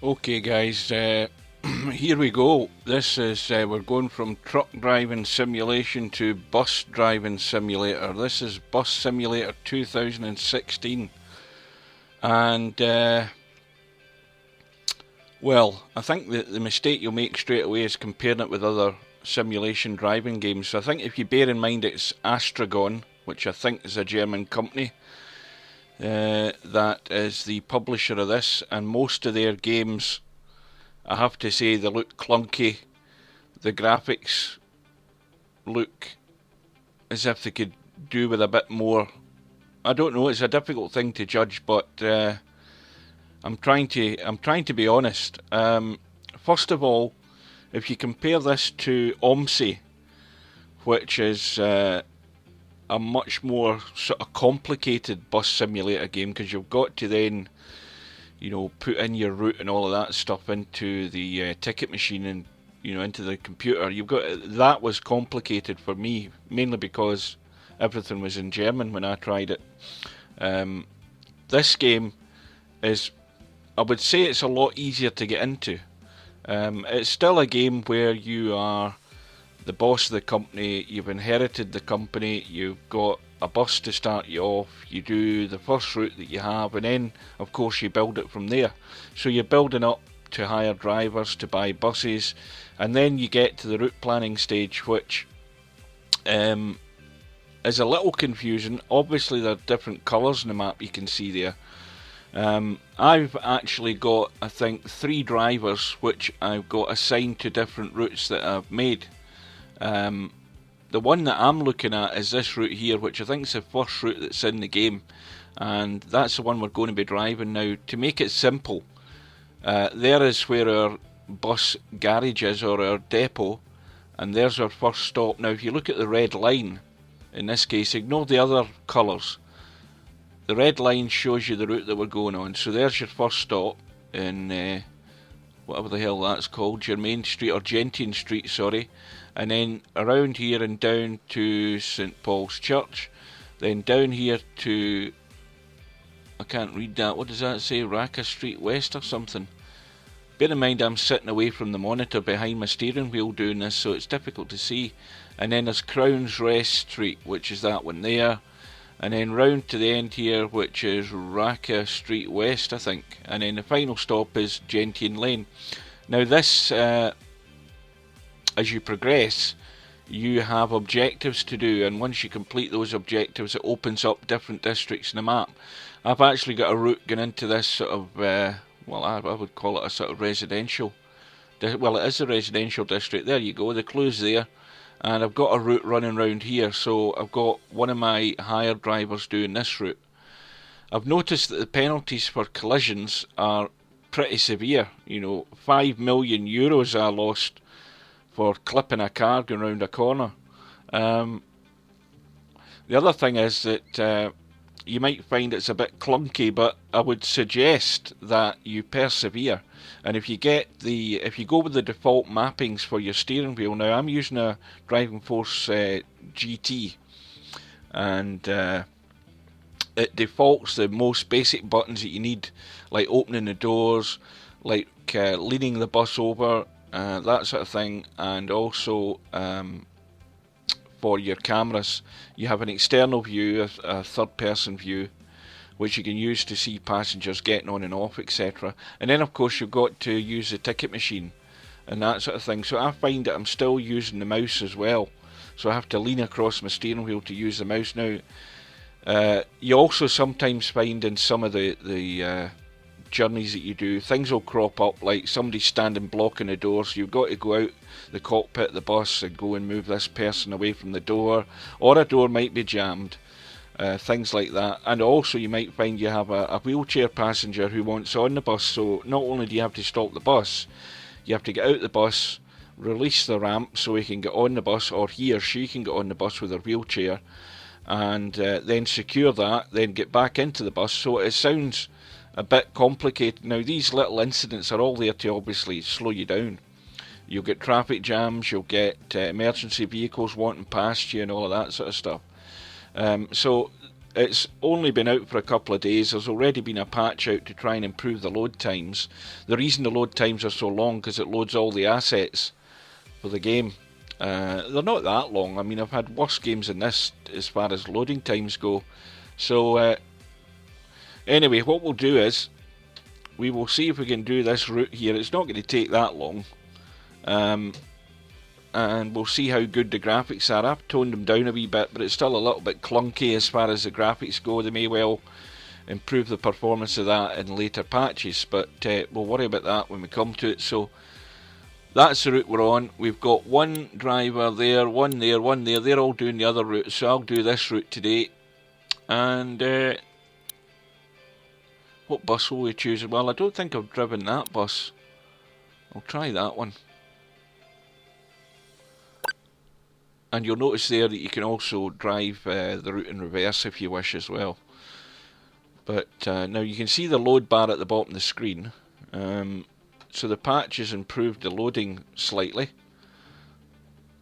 Okay, guys, here we go. This is we're going from truck driving simulation to bus driving simulator. This is Bus Simulator 2016, and well, I think the mistake you'll make straight away is comparing it with other simulation driving games. So I think if you bear in mind it's Astragon, which I think is a German company, that is the publisher of this, and most of their games, I have to say, they look clunky. The graphics look as if they could do with a bit more. I don't know. It's a difficult thing to judge, but I'm trying to be honest. First of all, if you compare this to OMSI, which is a much more sort of complicated bus simulator game, because you've got to then put in your route and all of that stuff into the ticket machine and into the computer. That was complicated for me, mainly because everything was in German when I tried it. This game is, I would say, it's a lot easier to get into. It's still a game where you are the boss of the company, you've inherited the company, you've got a bus to start you off, you do the first route that you have, and then of course you build it from there. So you're building up to hire drivers, to buy buses, and then you get to the route planning stage, which is a little confusing. Obviously there are different colours in the map you can see there. I've actually got, I think, 3 drivers which I've got assigned to different routes that I've made. The one that I'm looking at is this route here, which I think is the first route that's in the game, and that's the one we're going to be driving now. To make it simple, there is where our bus garage is, or our depot, and there's our first stop. Now if you look at the red line, in this case, ignore the other colours. The red line shows you the route that we're going on. So there's your first stop in whatever the hell that's called, Germain Street, or Gentian Street, sorry. And then around here and down to St Paul's Church. Then down here to, I can't read that, what does that say, Raka Street West or something. Bear in mind I'm sitting away from the monitor behind my steering wheel doing this, so it's difficult to see. And then there's Crown's Rest Street, which is that one there. And then round to the end here, which is Raka Street West, I think. And then the final stop is Gentian Lane. Now this, as you progress, you have objectives to do, and once you complete those objectives, it opens up different districts in the map. I've actually got a route going into this sort of, well, I would call it a sort of residential. Well, it is a residential district. There you go, the clue's there. And I've got a route running around here, so I've got one of my hired drivers doing this route. I've noticed that the penalties for collisions are pretty severe. 5 million euros I lost for clipping a car going round a corner. The other thing is that you might find it's a bit clunky, but I would suggest that you persevere. And if you go with the default mappings for your steering wheel, now I'm using a Driving Force GT, and it defaults the most basic buttons that you need, like opening the doors, like leaning the bus over, that sort of thing, and also for your cameras, you have an external view, a third-person view, which you can use to see passengers getting on and off, etc. And then, of course, you've got to use the ticket machine and that sort of thing. So I find that I'm still using the mouse as well. So I have to lean across my steering wheel to use the mouse. Now, you also sometimes find in some of the journeys that you do, things will crop up, like somebody standing blocking the door, so you've got to go out the cockpit of the bus and go and move this person away from the door, or a door might be jammed, things like that. And also you might find you have a wheelchair passenger who wants on the bus, so not only do you have to stop the bus, you have to get out the bus, release the ramp so he can get on the bus, or he or she can get on the bus with their wheelchair, and then secure that, then get back into the bus. So it sounds a bit complicated. Now these little incidents are all there to obviously slow you down. You'll get traffic jams, you'll get emergency vehicles wanting past you and all of that sort of stuff. So it's only been out for a couple of days. There's already been a patch out to try and improve the load times. The reason the load times are so long because it loads all the assets for the game. They're not that long. I mean, I've had worse games than this as far as loading times go. So anyway, what we'll do is we will see if we can do this route here. It's not going to take that long. And we'll see how good the graphics are. I've toned them down a wee bit, but it's still a little bit clunky as far as the graphics go. They may well improve the performance of that in later patches, but we'll worry about that when we come to it. So that's the route we're on. We've got one driver there, one there, one there. They're all doing the other route, so I'll do this route today. And what bus will we choose? Well, I don't think I've driven that bus. I'll try that one. And you'll notice there that you can also drive the route in reverse if you wish as well. But now you can see the load bar at the bottom of the screen. So the patch has improved the loading slightly.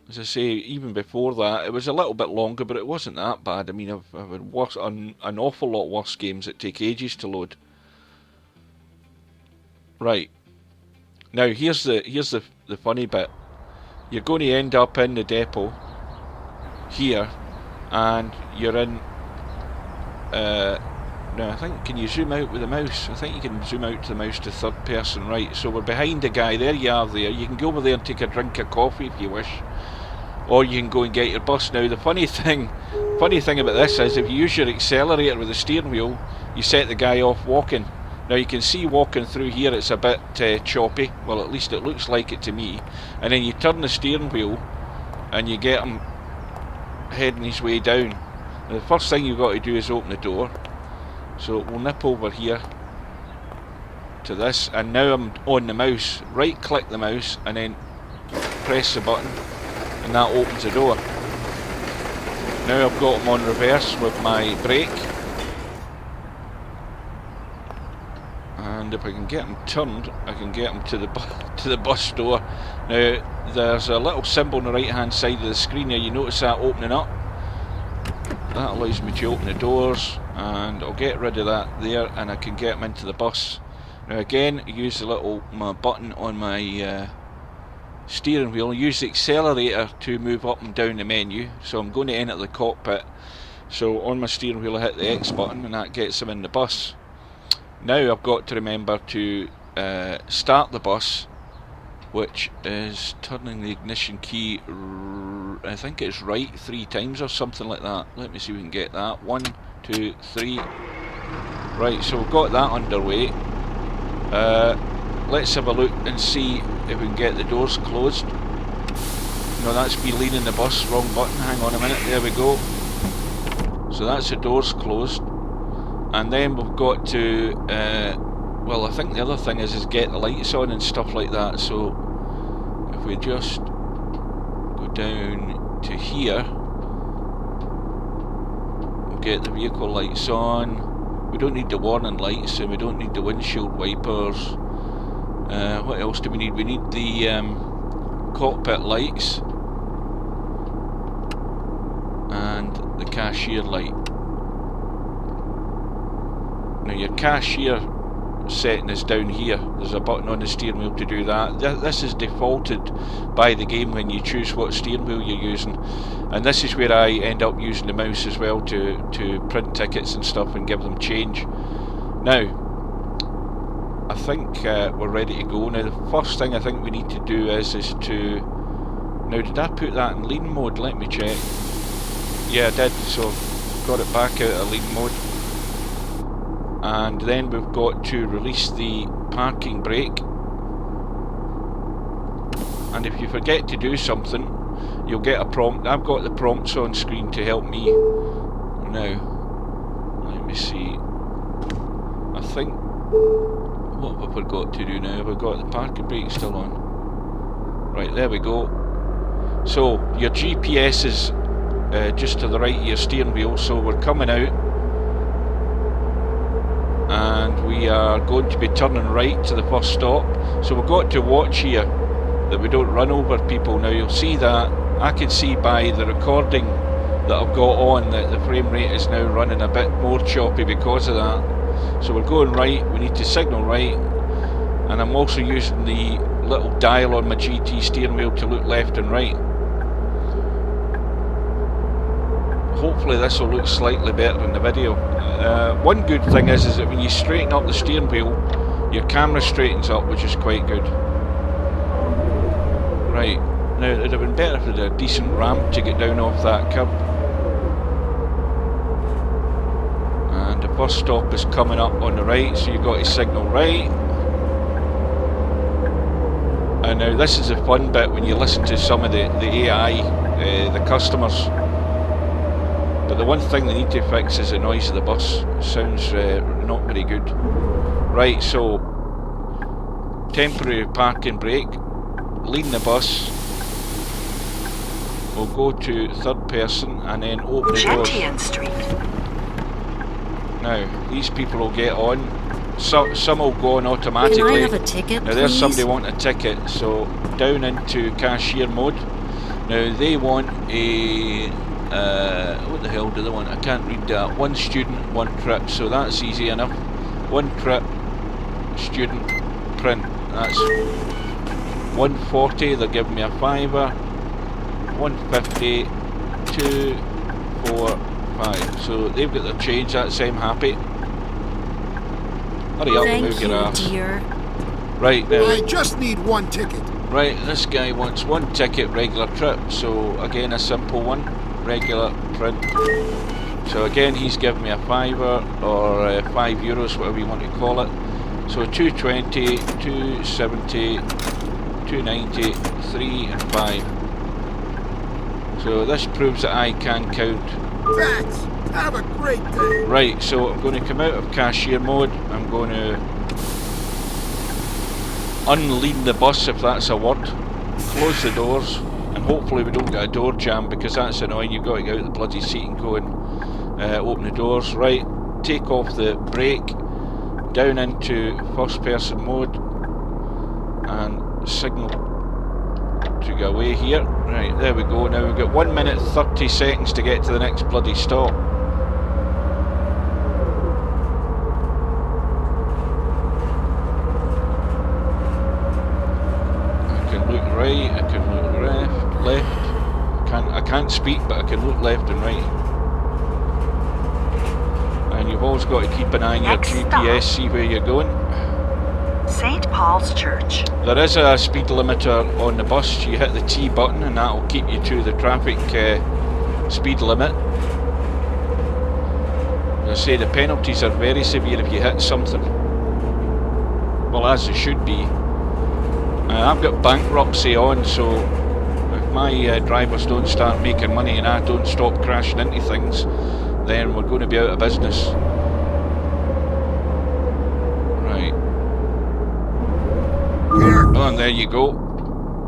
As I say, even before that, it was a little bit longer, but it wasn't that bad. I mean, I've had worse, an awful lot worse games that take ages to load. Right. Now here's the funny bit. You're going to end up in the depot here, and you're in now I think, can you zoom out with the mouse? I think you can zoom out to the mouse to third person, right? So we're behind the guy, there you are there. You can go over there and take a drink of coffee if you wish, or you can go and get your bus. Now the funny thing about this is if you use your accelerator with the steering wheel, you set the guy off walking. Now you can see walking through here it's a bit choppy, well at least it looks like it to me, and then you turn the steering wheel and you get him heading his way down. Now the first thing you've got to do is open the door. So we'll nip over here to this, and now I'm on the mouse. Right click the mouse and then press the button, and that opens the door. Now I've got him on reverse with my brake, and if I can get him turned, I can get him to the bus door. Now there's a little symbol on the right hand side of the screen here. You notice that opening up. That allows me to open the doors, and I'll get rid of that there, and I can get him into the bus. Now again, use my button on my steering wheel, use the accelerator to move up and down the menu. So I'm going to enter the cockpit, so on my steering wheel I hit the X button and that gets him in the bus. Now I've got to remember to start the bus, which is turning the ignition key, I think it's right 3 times or something like that. Let me see if we can get that. 1, 2, 3. Right, so we've got that underway. Let's have a look and see if we can get the doors closed. No, that's me leaning the bus, wrong button. Hang on a minute, there we go. So that's the doors closed. And then we've got to, well I think the other thing is get the lights on and stuff like that. So if we just go down to here, we'll get the vehicle lights on. We don't need the warning lights, and we don't need the windshield wipers. What else do we need? We need the cockpit lights and the cashier light. Now your cashier setting is down here. There's a button on the steering wheel to do that. This is defaulted by the game when you choose what steering wheel you're using, and this is where I end up using the mouse as well to print tickets and stuff and give them change. Now I think we're ready to go. Now the first thing I think we need to do is to, now did I put that in lean mode? Let me check. Yeah, I did, so I've got it back out of lean mode. And then we've got to release the parking brake, and if you forget to do something you'll get a prompt. I've got the prompts on screen to help me. Now let me see, I think, what have we got to do now? Have we got the parking brake still on? Right, there we go. So your GPS is just to the right of your steering wheel, so we're coming out and we are going to be turning right to the first stop. So we've got to watch here that we don't run over people. Now you'll see that, I can see by the recording that I've got on, that the frame rate is now running a bit more choppy because of that. So we're going right, we need to signal right, and I'm also using the little dial on my GT steering wheel to look left and right. Hopefully this will look slightly better in the video. One good thing is that when you straighten up the steering wheel, your camera straightens up, which is quite good. Right, now it would have been better if it had a decent ramp to get down off that curb. And the bus stop is coming up on the right, so you've got to signal right. And now this is the fun bit when you listen to some of the AI, the customers. But the one thing they need to fix is the noise of the bus. It sounds not very good. Right, so temporary parking brake, lean the bus. We'll go to third person and then open the door. Now, these people will get on. Some will go on automatically. Can I have a ticket, now there's please? somebody wanting a ticket, so down into cashier mode. Now they want a what the hell do they want? I can't read that. One student, one trip, so that's easy enough. One trip, student, print. That's 140. They're giving me a fiver. 150, 2, 4, 5. So they've got their change. That's I'm happy. Hurry up, move your ass. Dear. Right now. I just need one ticket. Right, this guy wants one ticket, regular trip. So again, a simple one, regular print. So again, he's giving me a fiver or €5, whatever you want to call it. So 220, 270, 290, 3 and 5. So this proves that I can count. Thanks. Have a great day. Right, so I'm going to come out of cashier mode. I'm going to unlean the bus, if that's a word. Close the doors, and hopefully we don't get a door jam, because that's annoying. You've got to get out of the bloody seat and go and open the doors. Right, take off the brake, down into first person mode, and signal to go away here. Right, there we go. Now we've got 1 minute 30 seconds to get to the next bloody stop. I can look right, I can look left. I can't speak, but I can look left and right. And you've always got to keep an eye on your GPS, see where you're going. St. Paul's Church. There is a speed limiter on the bus. You hit the T button and that will keep you to the traffic speed limit. As I say, the penalties are very severe if you hit something. Well, as they should be. I've got bankruptcy on, so if my drivers don't start making money and I don't stop crashing into things, then we're going to be out of business. Right. Oh, and there you go.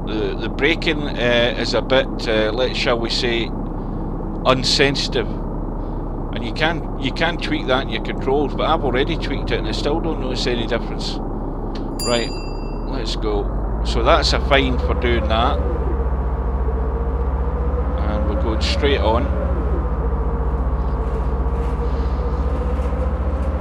The braking is a bit, shall we say, unsensitive, and you can tweak that in your controls. But I've already tweaked it, and I still don't notice any difference. Right, let's go. So that's a fine for doing that, and we're going straight on.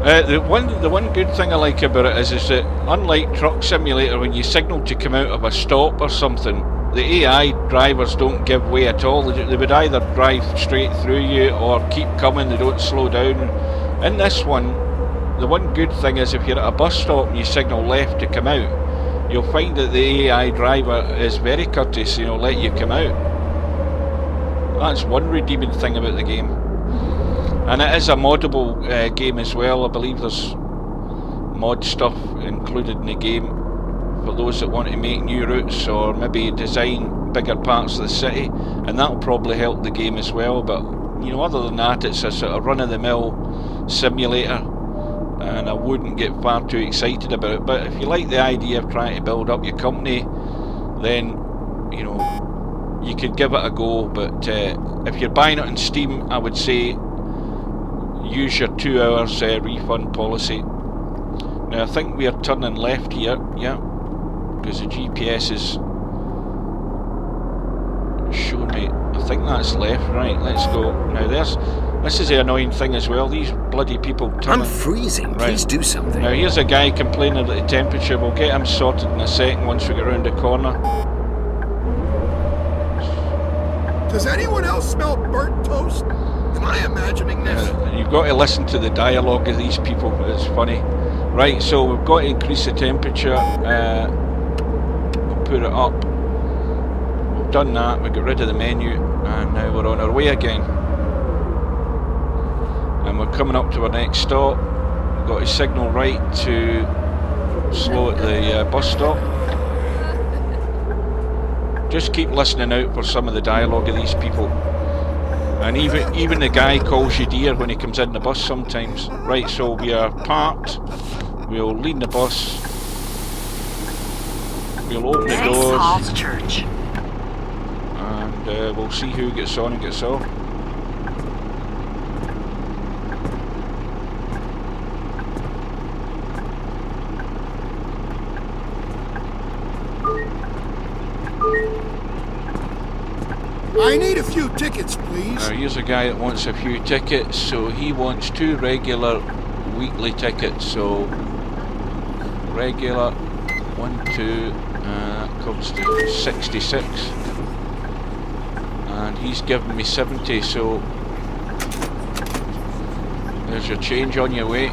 The one good thing I like about it is that unlike Truck Simulator, when you signal to come out of a stop or something, the AI drivers don't give way at all. They would either drive straight through you or keep coming, they don't slow down. In this one, the one good thing is if you're at a bus stop and you signal left to come out, you'll find that the AI driver is very courteous, let you come out. That's one redeeming thing about the game. And it is a moddable game as well. I believe there's mod stuff included in the game for those that want to make new routes or maybe design bigger parts of the city, and that'll probably help the game as well. But other than that, it's a sort of run-of-the-mill simulator, and I wouldn't get far too excited about it. But if you like the idea of trying to build up your company, then you could give it a go. But if you're buying it on Steam, I would say use your 2 hours refund policy. Now I think we are turning left here, yeah, because the GPS is showing me I think that's left. Right, let's go. Now this is the annoying thing as well. These bloody people turning. I'm freezing. Right. Please do something. Now here's a guy complaining about the temperature. We'll get him sorted in a second once we get round the corner. Does anyone else smell burnt toast? Am I imagining this? You've got to listen to the dialogue of these people. It's funny. Right, so we've got to increase the temperature. We'll put it up. We've done that. We got rid of the menu, and now we're on our way again. And we're coming up to our next stop. We've got to signal right to slow at the bus stop. Just keep listening out for some of the dialogue of these people. And even the guy calls you dear when he comes in the bus sometimes. Right, so we are parked. We'll leave the bus. We'll open the doors. St. Paul's Church. And we'll see who gets on and gets off. I need a few tickets, please. Now here's a guy that wants a few tickets, so he wants 2 regular weekly tickets. So regular 1, 2, that comes to 66, and he's given me 70. So there's your change on your way.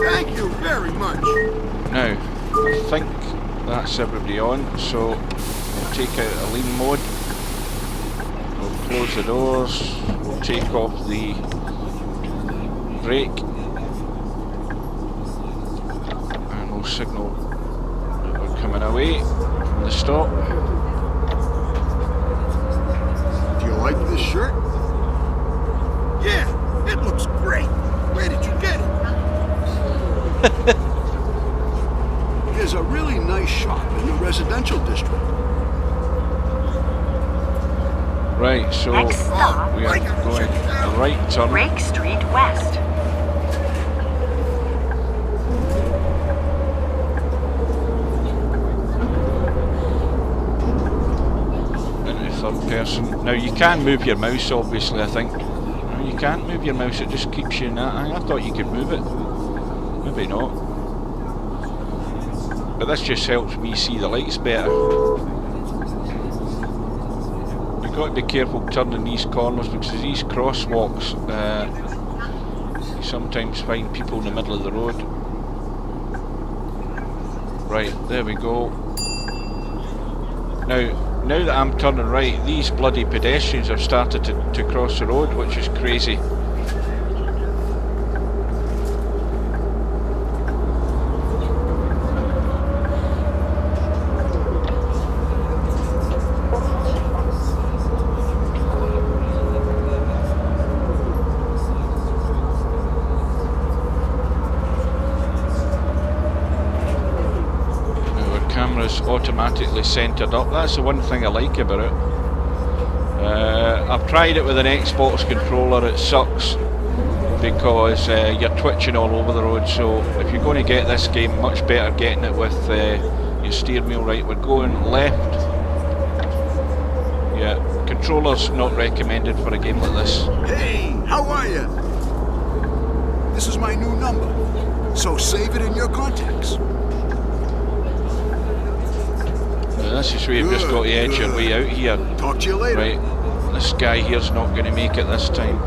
Thank you very much. Now I think that's everybody on, so we'll take out a lean mode. We'll close the doors, we'll take off the brake, and we'll signal that we're coming away from the stop. Do you like this shirt? Yeah, it looks great. Where did you get it? There's a really nice shop in the residential district. Right, so Next stop, we are going a right turn. Rake Street West. Into third person. Now you can move your mouse, obviously. I think. No, you can't move your mouse. It just keeps you in that. I thought you could move it. Maybe not. But this just helps me see the lights better. You've got to be careful turning these corners because these crosswalks, you sometimes find people in the middle of the road. Right, there we go. Now that I'm turning right, these bloody pedestrians have started to cross the road, which is crazy. Automatically centred up. That's the one thing I like about it. I've tried it with an Xbox controller. It sucks because you're twitching all over the road. So if you're going to get this game, much better getting it with your steering wheel right. We're going left. Yeah, controller's not recommended for a game like this. Hey, how are you? This is my new number, so save it in your contacts. This is where you've just got to edge your way out here. Talk to you later. Right, this guy here's not going to make it this time.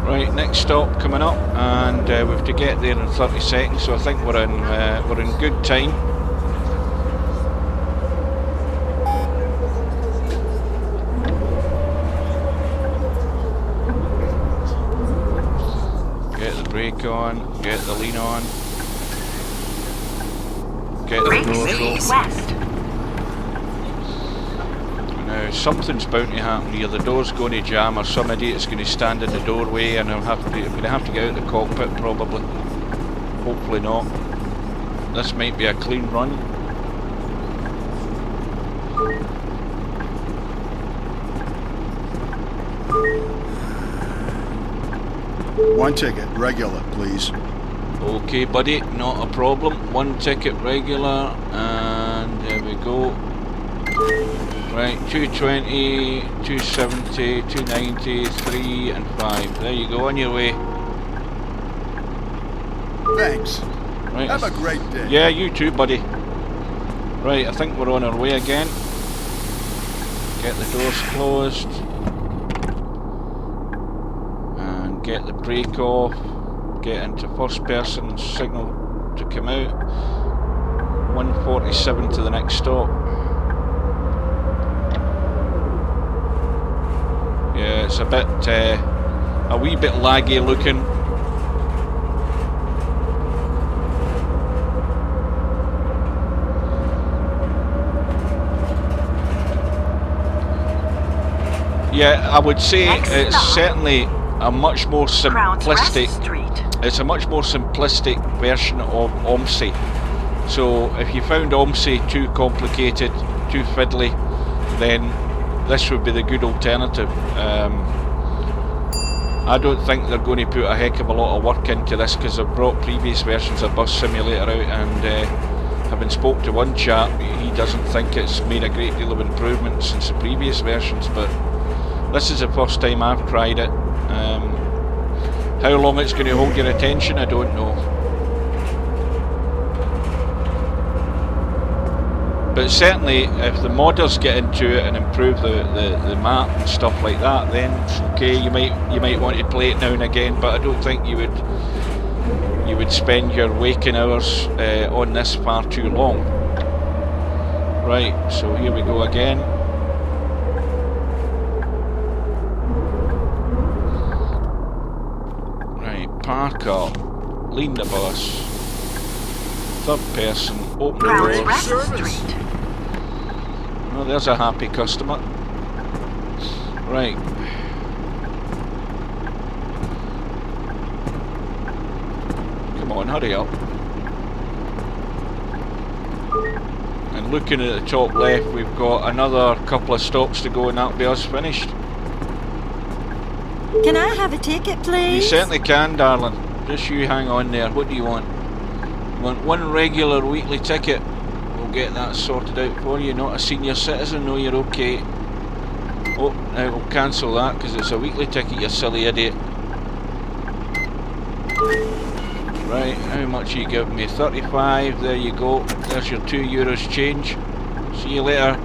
Right, next stop coming up, and we have to get there in 30 seconds. So I think we're in good time. Brake on, get the lean on, get the Rake doors Street open. West. Now something's bound to happen here. The door's going to jam, or some idiot's going to stand in the doorway, and I'm going to have to get out of the cockpit probably. Hopefully not. This might be a clean run. One ticket, regular, please. Okay, buddy, not a problem. 1 ticket regular, and there we go. Right, 220, 270, 290, 3 and 5. There you go, on your way. Thanks. Right. Have a great day. Yeah, you too, buddy. Right, I think we're on our way again. Get the doors closed. And get the brake off. Get into first person, signal to come out. 147 to the next stop. Yeah, it's a wee bit laggy looking. Yeah, I would say it's certainly a much more simplistic. It's a much more simplistic version of OMSI. So if you found OMSI too complicated, too fiddly, then this would be the good alternative. I don't think they're going to put a heck of a lot of work into this because they've brought previous versions of Bus Simulator out, and having spoke to one chap, he doesn't think it's made a great deal of improvement since the previous versions, but this is the first time I've tried it. How long it's going to hold your attention, I don't know. But certainly, if the modders get into it and improve the map and stuff like that, then okay, you might want to play it now and again. But I don't think you would spend your waking hours on this far too long. Right, so here we go again. Right, park up, lean the bus, third person, open the doors. Oh, there's a happy customer. Right. Come on, hurry up. And looking at the top left, we've got another couple of stops to go and that'll be us finished. Can I have a ticket, please? You certainly can, darling. Just you hang on there. What do you want? You want one regular weekly ticket? We'll get that sorted out for you. Not a senior citizen? No, you're okay. Oh, now we'll cancel that because it's a weekly ticket, you silly idiot. Right, how much are you giving me? 35, there you go. There's your €2 change. See you later.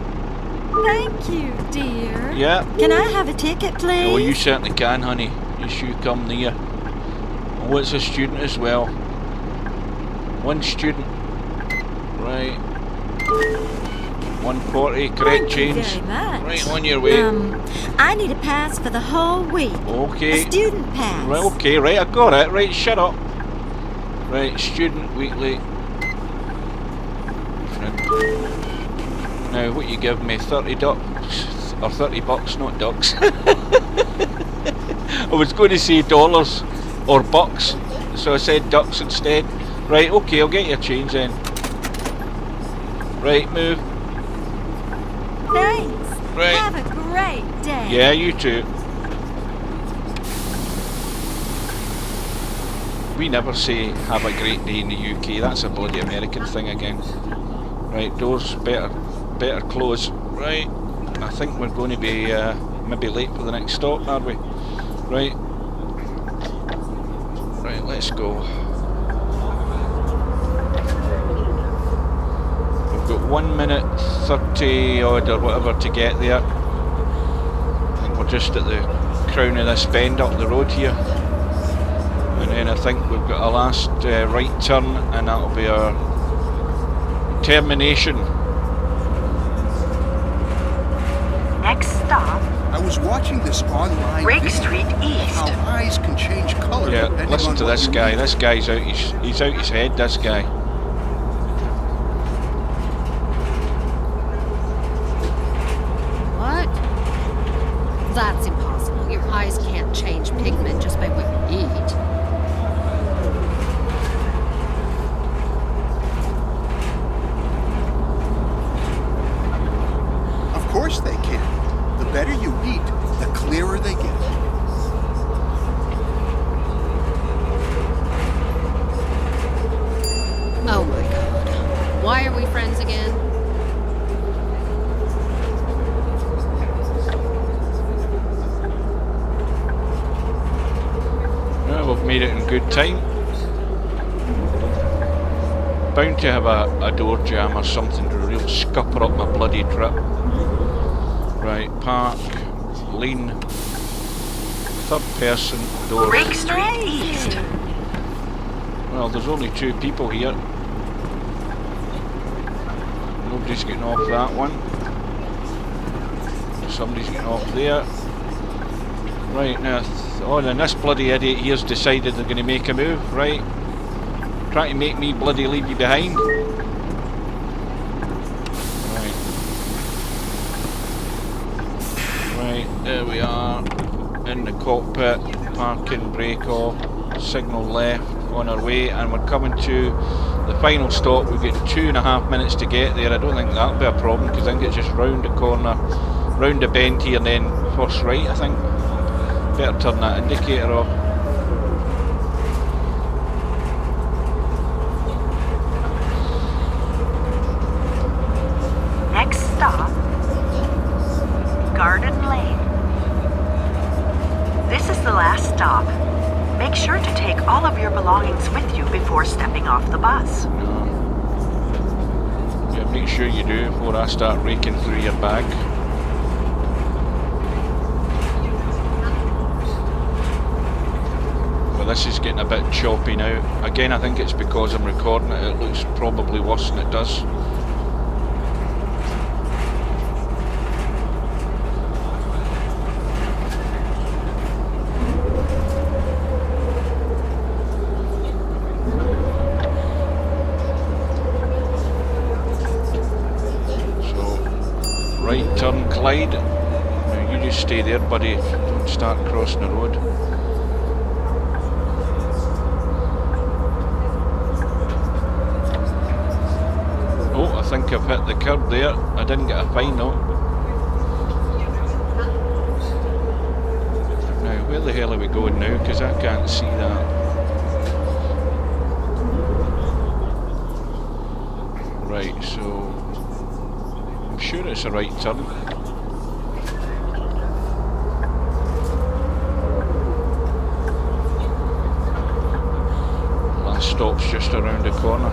Thank you, dear. Yeah. Can I have a ticket, please? Oh, you certainly can, honey. Just you come near. Oh, it's a student as well. One student. Right. 140, correct change. Thank you very much. Right, on your way. I need a pass for the whole week. Okay. A student pass. Right, okay, right, I got it. Right, shut up. Right, student weekly. Now, what you give me? 30 ducks? Or 30 bucks, not ducks. I was going to say dollars or bucks, so I said ducks instead. Right, okay, I'll get your change then. Right, move. Thanks. Right. Have a great day. Yeah, you too. We never say have a great day in the UK. That's a bloody American thing again. Right, doors better close. Right, I think we're going to be maybe late for the next stop, are we? Right. Right, let's go. We've got 1 minute 30 odd or whatever to get there. I think we're just at the crown of this bend up the road here. And then I think we've got a last right turn, and that'll be our termination. Next stop, I was watching this online Rake video Street of East. how eyes can change color. Yeah, depending listen on to what this you guy. read. This guy's out. He's out his head. This guy. What? That's impossible. Your eyes can't change pigment just by what you eat. Of course they can. The better you eat, the clearer they get. we've made it in good time. Bound to have a door jam or something to real scupper up my bloody trip. Right, park, lean, third person, door. Break Street East. Well, there's only 2 people here. Nobody's getting off that one. Somebody's getting off there. Right, now, oh, and this bloody idiot here's decided they're going to make a move, right? Trying to make me bloody leave you behind. Right. Right, there we are. In the cockpit, parking, brake off, signal left, on our way, and we're coming to the final stop. We've got 2.5 minutes to get there. I don't think that'll be a problem, because I think it's just round the corner, round the bend here, and then first right, I think. Better turn that indicator off. Next stop, Garden Lane. This is the last stop. Make sure to take all of your belongings with you before stepping off the bus. Yeah, make sure you do before I start raking through your bag. Well, this is getting a bit choppy now. Again, I think it's because I'm recording it. It looks probably worse than it does. Right turn, Clyde. Now you just stay there, buddy. Don't start crossing the road. Oh, I think I've hit the curb there. I didn't get a fine though. Now, where the hell are we going now? Because I can't see that. Right, so I'm sure it's a right turn. Last stop's just around the corner.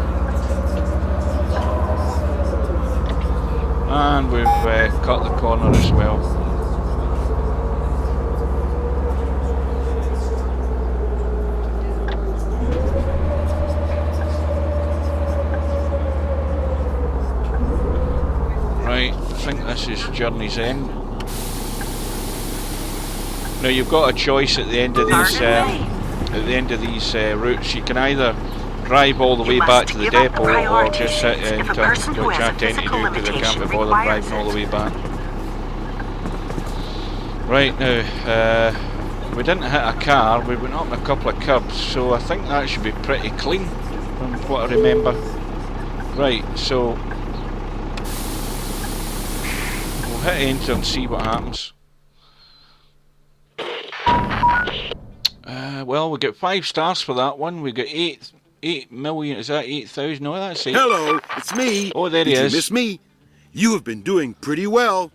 And we've cut the corner as well. Right, I think this is Journey's End. Now you've got a choice at the end of these routes. You can either drive all the way back to the depot or just sit into which I tend to do because I can't be bothered driving all the way back. Right, now we didn't hit a car, we went up a couple of curbs, so I think that should be pretty clean from what I remember. Right, so we'll hit enter and see what happens. Well, we get 5 stars for that one. We got 8 million. Is that 8,000? No, that's 8. Hello, it's me. Oh, there he is. Did you miss me? You have been doing pretty well.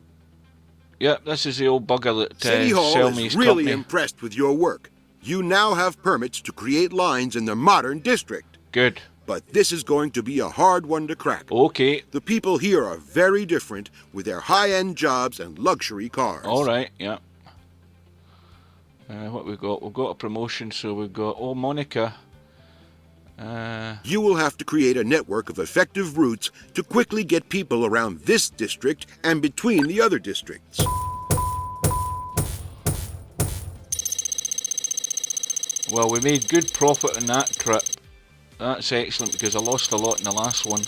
Yep, this is the old bugger that City Hall sell me is his really company. impressed with your work. You now have permits to create lines in the modern district. Good. But this is going to be a hard one to crack. Okay. The people here are very different with their high-end jobs and luxury cars. All right. Yeah. What we got? We've got a promotion, so we've got Monica. You will have to create a network of effective routes to quickly get people around this district and between the other districts. Well, we made good profit on that trip. That's excellent because I lost a lot in the last one.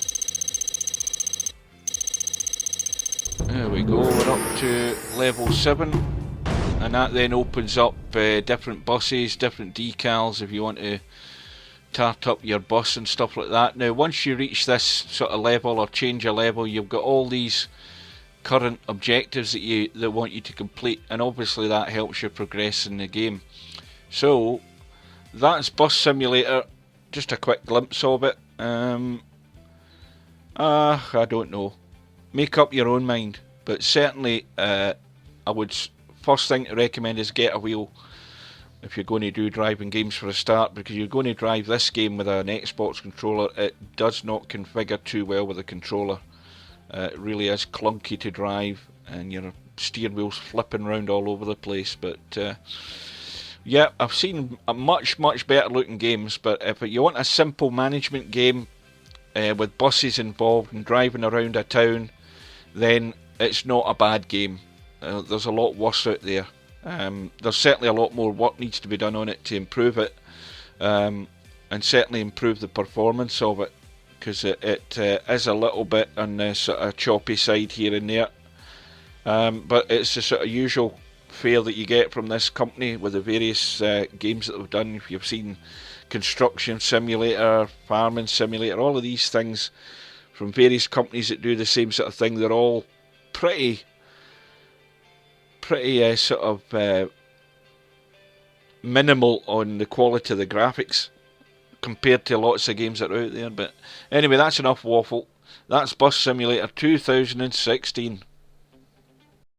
There we go. We're up to level 7. And that then opens up different buses, different decals if you want to tart up your bus and stuff like that. Now once you reach this sort of level or change a level, you've got all these current objectives that want you to complete, and obviously that helps you progress in the game. So that's Bus Simulator, just a quick glimpse of it. I don't know, make up your own mind, but certainly I would first thing to recommend is get a wheel. if you're going to do driving games for a start, because you're going to drive this game with an Xbox controller. It does not configure too well with a controller. It really is clunky to drive, and your steering wheel's flipping around all over the place. But yeah, I've seen much better looking games, but if you want a simple management game with buses involved and driving around a town, then it's not a bad game. There's a lot worse out there. There's certainly a lot more work needs to be done on it to improve it, and certainly improve the performance of it, because it is a little bit on the sort of choppy side here and there. But it's the sort of usual fare that you get from this company with the various games that they've done. If you've seen Construction Simulator, Farming Simulator, all of these things from various companies that do the same sort of thing, they're all pretty sort of minimal on the quality of the graphics compared to lots of games that are out there. But anyway, that's enough waffle. That's Bus Simulator 2016.